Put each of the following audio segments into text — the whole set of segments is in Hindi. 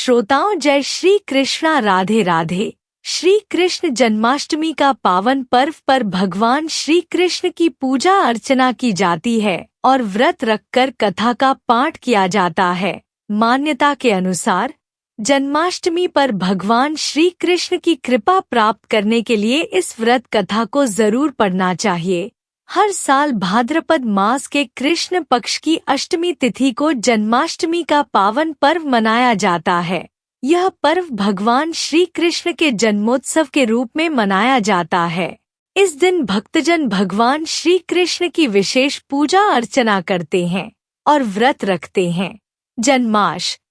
श्रोताओं, जय श्री कृष्णा, राधे राधे। श्री कृष्ण जन्माष्टमी का पावन पर्व पर भगवान श्री कृष्ण की पूजा अर्चना की जाती है और व्रत रखकर कथा का पाठ किया जाता है। मान्यता के अनुसार जन्माष्टमी पर भगवान श्री कृष्ण की कृपा प्राप्त करने के लिए इस व्रत कथा को जरूर पढ़ना चाहिए। हर साल भाद्रपद मास के कृष्ण पक्ष की अष्टमी तिथि को जन्माष्टमी का पावन पर्व मनाया जाता है। यह पर्व भगवान श्री कृष्ण के जन्मोत्सव के रूप में मनाया जाता है। इस दिन भक्तजन भगवान श्री कृष्ण की विशेष पूजा अर्चना करते हैं और व्रत रखते हैं। जन्माष्टमी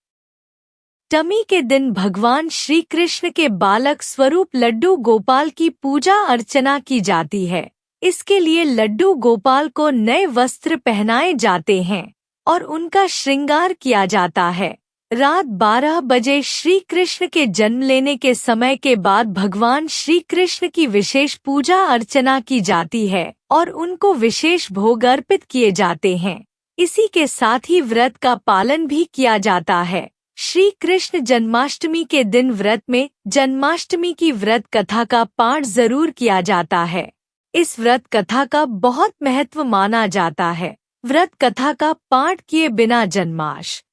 के दिन भगवान श्री कृष्ण के बालक स्वरूप लड्डू गोपाल की पूजा अर्चना की जाती है। इसके लिए लड्डू गोपाल को नए वस्त्र पहनाए जाते हैं और उनका श्रृंगार किया जाता है। रात 12 बजे श्री कृष्ण के जन्म लेने के समय के बाद भगवान श्री कृष्ण की विशेष पूजा अर्चना की जाती है और उनको विशेष भोग अर्पित किए जाते हैं। इसी के साथ ही व्रत का पालन भी किया जाता है। श्री कृष्ण जन्माष्टमी के दिन व्रत में जन्माष्टमी की व्रत कथा का पाठ जरूर किया जाता है। इस व्रत कथा का बहुत महत्व माना जाता है। व्रत कथा का पाठ किए बिना जन्माष्टमी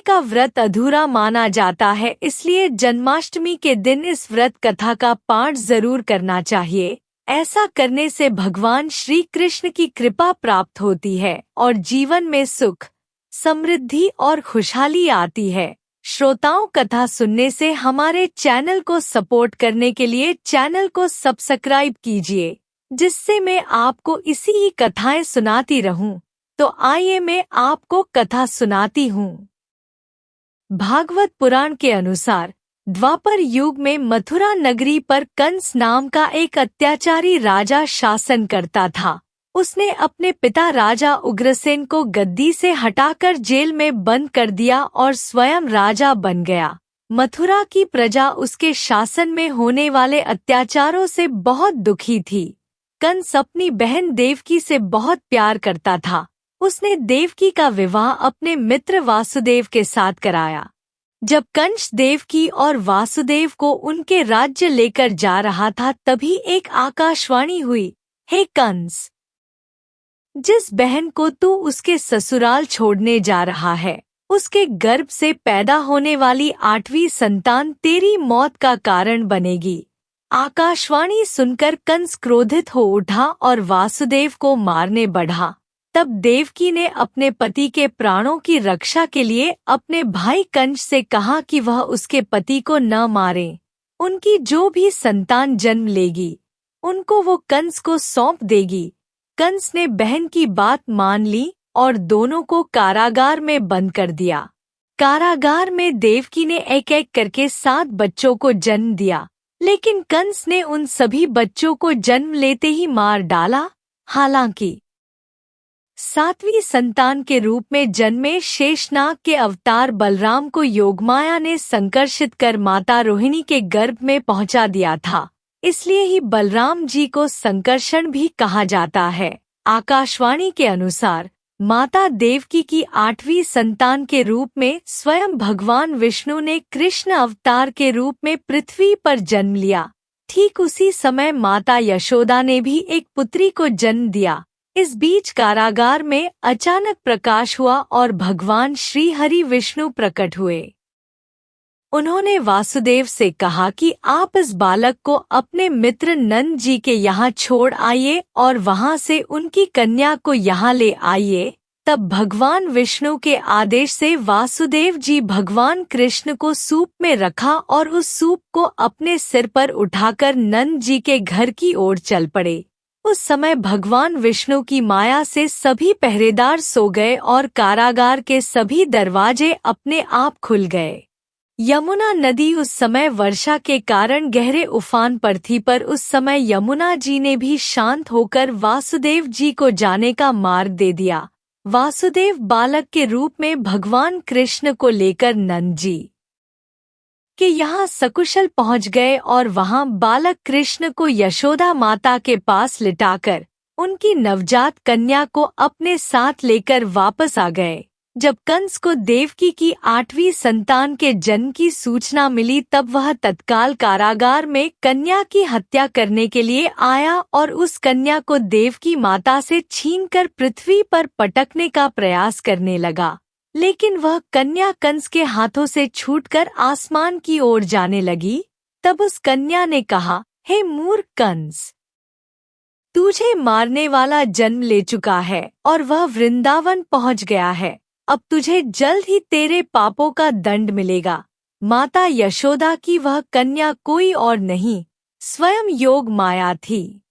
का व्रत अधूरा माना जाता है, इसलिए जन्माष्टमी के दिन इस व्रत कथा का पाठ जरूर करना चाहिए। ऐसा करने से भगवान श्री कृष्ण की कृपा प्राप्त होती है और जीवन में सुख, समृद्धि और खुशहाली आती है। श्रोताओं, कथा सुनने से हमारे चैनल को सपोर्ट करने के लिए चैनल को सब्सक्राइब कीजिए, जिससे मैं आपको इसी ही कथाएं सुनाती रहूं। तो आइए मैं आपको कथा सुनाती हूं। भागवत पुराण के अनुसार द्वापर युग में मथुरा नगरी पर कंस नाम का एक अत्याचारी राजा शासन करता था। उसने अपने पिता राजा उग्रसेन को गद्दी से हटाकर जेल में बंद कर दिया और स्वयं राजा बन गया। मथुरा की प्रजा उसके शासन में होने वाले अत्याचारों से बहुत दुखी थी। कंस अपनी बहन देवकी से बहुत प्यार करता था। उसने देवकी का विवाह अपने मित्र वासुदेव के साथ कराया। जब कंस देवकी और वासुदेव को उनके राज्य लेकर जा रहा था, तभी एक आकाशवाणी हुई, हे कंस, जिस बहन को तू उसके ससुराल छोड़ने जा रहा है, उसके गर्भ से पैदा होने वाली 8वीं संतान तेरी मौत का कारण बनेगी। आकाशवाणी सुनकर कंस क्रोधित हो उठा और वासुदेव को मारने बढ़ा। तब देवकी ने अपने पति के प्राणों की रक्षा के लिए अपने भाई कंस से कहा कि वह उसके पति को न मारे। उनकी जो भी संतान जन्म लेगी, उनको वो कंस को सौंप देगी। कंस ने बहन की बात मान ली और दोनों को कारागार में बंद कर दिया। कारागार में देवकी ने एक एक करके 7 बच्चों को जन्म दिया, लेकिन कंस ने उन सभी बच्चों को जन्म लेते ही मार डाला। हालांकि 7वीं संतान के रूप में जन्मे शेषनाग के अवतार बलराम को योगमाया ने संकर्षित कर माता रोहिणी के गर्भ में पहुंचा दिया था, इसलिए ही बलराम जी को संकर्षण भी कहा जाता है। आकाशवाणी के अनुसार माता देवकी की 8वीं संतान के रूप में स्वयं भगवान विष्णु ने कृष्ण अवतार के रूप में पृथ्वी पर जन्म लिया। ठीक उसी समय माता यशोदा ने भी एक पुत्री को जन्म दिया। इस बीच कारागार में अचानक प्रकाश हुआ और भगवान श्री हरि विष्णु प्रकट हुए। उन्होंने वासुदेव से कहा कि आप इस बालक को अपने मित्र नंद जी के यहाँ छोड़ आइए और वहाँ से उनकी कन्या को यहाँ ले आइए। तब भगवान विष्णु के आदेश से वासुदेव जी भगवान कृष्ण को सूप में रखा और उस सूप को अपने सिर पर उठाकर नंद जी के घर की ओर चल पड़े। उस समय भगवान विष्णु की माया से सभी पहरेदार सो गए और कारागार के सभी दरवाजे अपने आप खुल गए। यमुना नदी उस समय वर्षा के कारण गहरे उफान पर थी, पर उस समय यमुना जी ने भी शांत होकर वासुदेव जी को जाने का मार्ग दे दिया। वासुदेव बालक के रूप में भगवान कृष्ण को लेकर नंद जी के यहाँ सकुशल पहुँच गए और वहाँ बालक कृष्ण को यशोदा माता के पास लिटाकर उनकी नवजात कन्या को अपने साथ लेकर वापस आ गए। जब कंस को देवकी की 8वीं संतान के जन्म की सूचना मिली तब वह तत्काल कारागार में कन्या की हत्या करने के लिए आया और उस कन्या को देवकी माता से छीनकर पृथ्वी पर पटकने का प्रयास करने लगा। लेकिन वह कन्या कंस के हाथों से छूटकर आसमान की ओर जाने लगी। तब उस कन्या ने कहा, हे मूर्ख कंस, तुझे मारने वाला जन्म ले चुका है और वह वृंदावन पहुंच गया है। अब तुझे जल्द ही तेरे पापों का दंड मिलेगा। माता यशोदा की वह कन्या कोई और नहीं, स्वयं योग माया थी।